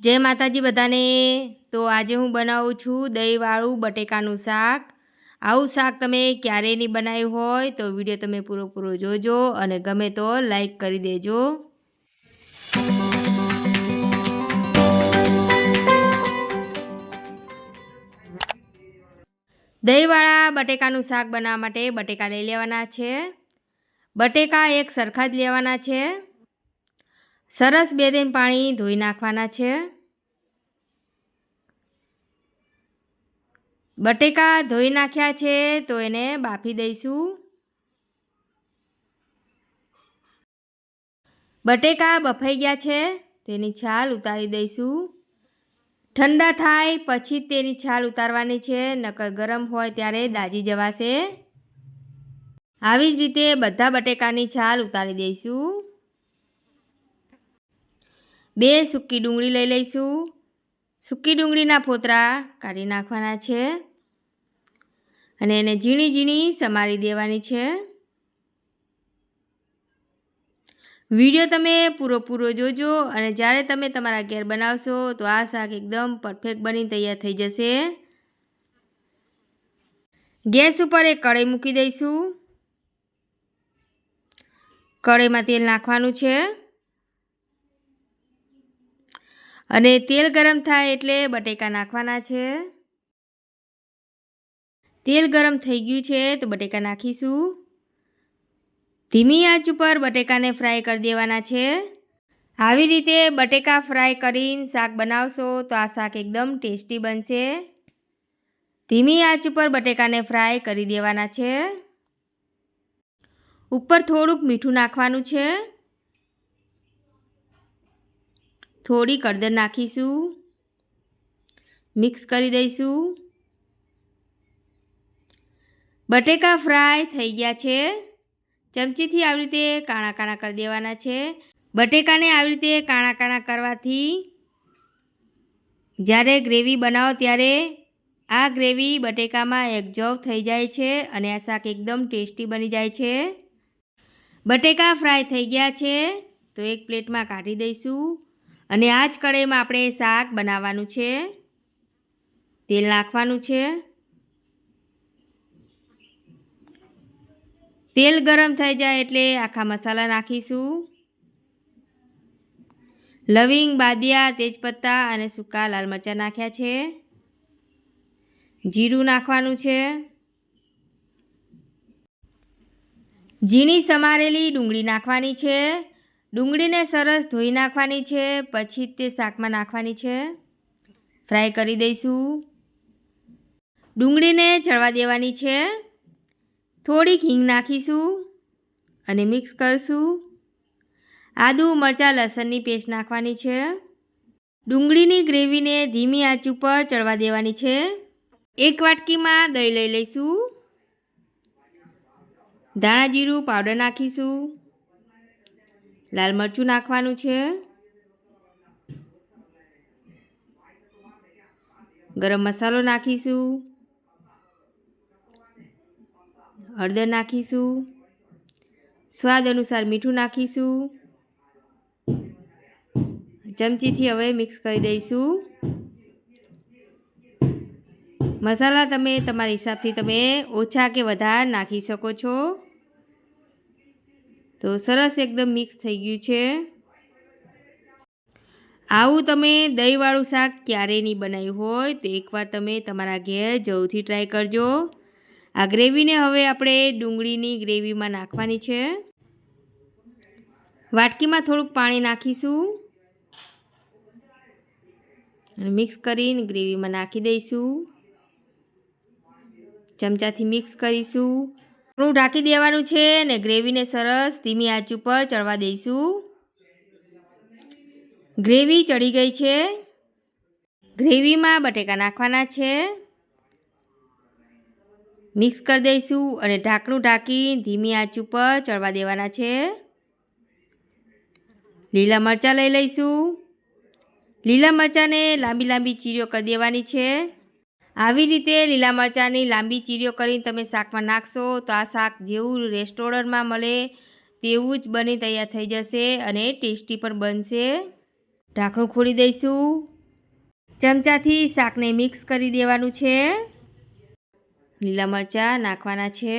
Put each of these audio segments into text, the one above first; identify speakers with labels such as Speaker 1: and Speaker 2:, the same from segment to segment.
Speaker 1: જય માતાજી બધાને। તો આજે હું બનાવું છું દહીંવાળું બટેકાનું શાક। આવું શાક તમે ક્યારેય નહીં બનાવ્યું હોય તો વિડીયો તમે પૂરો જોજો અને ગમે તો લાઈક કરી દેજો। દહીંવાળા બટેકાનું શાક બનાવવા માટે બટેકા લઈ લેવાના છે। બટેકા એક સરખા જ લેવાના છે। સરસ 2-3 પાણી ધોઈ નાખવાના છે। બટેકા ધોઈ નાખ્યા છે તો એને બાફી દઈશું। બટેકા બફાઈ ગયા છે તેની છાલ ઉતારી દઈશું। ઠંડા થાય પછી તેની છાલ ઉતારવાની છે, નકર ગરમ હોય ત્યારે દાજી જવાશે। આવી જ રીતે બધા બટેકાની છાલ ઉતારી દઈશું। 2 સૂકી ડુંગળી લઈ લઈશું। સૂકી ડુંગળીના ફોતરા કાઢી નાખવાના છે અને એને ઝીણી ઝીણી સમારી દેવાની છે। વિડીયો તમે પૂરો જોજો અને જ્યારે તમે તમારા ઘેર બનાવશો તો આ શાક એકદમ પરફેક્ટ બની તૈયાર થઈ જશે। ગેસ ઉપર એક કઢાઈ મૂકી દઈશું। કઢાઈમાં તેલ નાખવાનું છે અને તેલ ગરમ થાય એટલે બટેકા નાખવાના છે। તેલ ગરમ થઈ ગયું છે તો બટેકા નાખીશું। ધીમી આંચ ઉપર બટેકાને ફ્રાય કરી દેવાના છે। આવી રીતે બટેકા ફ્રાય કરીને શાક બનાવશો તો આ શાક એકદમ ટેસ્ટી બનશે। ધીમી આંચ ઉપર બટેકાને ફ્રાય કરી દેવાના છે। ઉપર થોડુંક મીઠું નાખવાનું છે। થોડી હળદર નાખીશું। મિક્સ કરી દઈશું। બટેકા ફ્રાય થઈ ગયા છે। ચમચીથી આવી રીતે કાણા કાણા કરી દેવાના છે। બટેકાને આવી રીતે કાણા કાણા કરવાથી જ્યારે ગ્રેવી બનાવો ત્યારે આ ગ્રેવી બટેકામાં એબ્ઝોર્બ થઈ જાય છે અને આ શાક એકદમ ટેસ્ટી બની જાય છે। બટેકા ફ્રાય થઈ ગયા છે તો એક પ્લેટમાં કાઢી દઈશું અને આ જ કઢાઈમાં આપણે શાક બનાવવાનું છે। તેલ નાખવાનું છે। તેલ ગરમ થઈ જાય એટલે આખા મસાલા નાખીશું। લવિંગ, બાદિયા, તેજપત્તા અને સૂકા લાલ મરચાં નાખ્યા છે। જીરું નાખવાનું છે। ઝીણી સમારેલી ડુંગળી નાખવાની છે। ડુંગળીને સરસ ધોઈ નાખવાની છે, પછી તે શાકમાં નાખવાની છે। ફ્રાય કરી દઈશું। ડુંગળીને ચડવા દેવાની છે। થોડીક હિંગ નાખીશું અને મિક્સ કરીશું। આદુ, મરચાં, લસણની પેસ્ટ નાખવાની છે। ડુંગળીની ગ્રેવીને ધીમી આંચ ઉપર ચડવા દેવાની છે। એક વાટકીમાં દહીં લઈ લઈશું। ધાણા જીરું પાવડર નાખીશું। લાલ મરચું નાખવાનું છે। ગરમ મસાલો નાખીશું। હળદર નાખીશું। સ્વાદ અનુસાર મીઠું નાખીશું। ચમચીથી હવે મિક્સ કરી દઈશું। મસાલા તમે તમારા હિસાબથી તમે ઓછા કે વધારે નાખી શકો છો। તો સરસ એકદમ મિક્સ થઈ ગયું છે। આવું તમે દહીંવાળું શાક ક્યારેય નહીં બનાવ્યું હોય તો એકવાર તમે તમારા ઘેર જરૂરથી ટ્રાય કરજો। આ ગ્રેવીને હવે આપણે ડુંગળીની ગ્રેવીમાં નાખવાની છે। વાટકીમાં થોડુંક પાણી નાખીશું અને મિક્સ કરીને ગ્રેવીમાં નાખી દઈશું। ચમચાથી મિક્સ કરીશું। થોડું ઢાંકી દેવાનું છે અને ગ્રેવીને સરસ ધીમી આંચ ઉપર ચડવા દઈશું। ગ્રેવી ચડી ગઈ છે। ગ્રેવીમાં બટેકા નાખવાના છે। મિક્સ કરી દઈશું અને ઢાંકણું ઢાંકી ધીમી આંચ ઉપર ચડવા દેવાના છે। લીલા મરચાં લઈ લઈશું। લીલા મરચાંને લાંબી લાંબી ચીરીઓ કરી દેવાની છે। આવી રીતે લીલા મરચાંની લાંબી ચીરીઓ કરીને તમે શાકમાં નાખશો તો આ શાક જેવું રેસ્ટોરન્ટમાં મળે તેવું જ બની તૈયાર થઈ જશે અને ટેસ્ટી પણ બનશે। ઢાંકણું ખોલી દઈશું। ચમચાથી શાકને મિક્સ કરી દેવાનું છે. લીલા મરચાં નાખવાના છે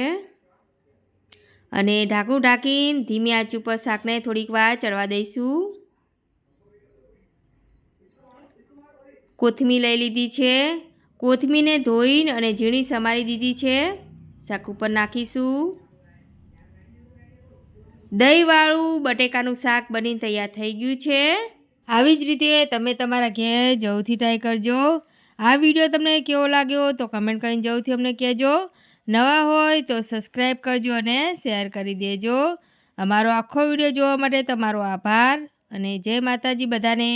Speaker 1: અને ઢાંકણું ઢાંકીને ધીમી આંચ ઉપર શાકને થોડીક વાર ચડવા દઈશું. કોથમીર લઈ લીધી છે. કોથમીરને ધોઈને અને ઝીણી સમારી દીધી છે. શાક ઉપર નાખીશું. દહીંવાળું બટેકાનું શાક બનીને તૈયાર થઈ ગયું છે. આવી જ રીતે તમે તમારા ઘેર જરૂરથી ટ્રાય કરજો. આ વિડીયો તમને કેવો લાગ્યો તો કમેન્ટ કરીને જરૂરથી અમને કહેજો. નવા હોય તો સબસ્ક્રાઈબ કરજો અને શેર કરી દેજો. અમારો આખો વિડીયો જોવા માટે તમારો આભાર અને જય માતાજી બધાને.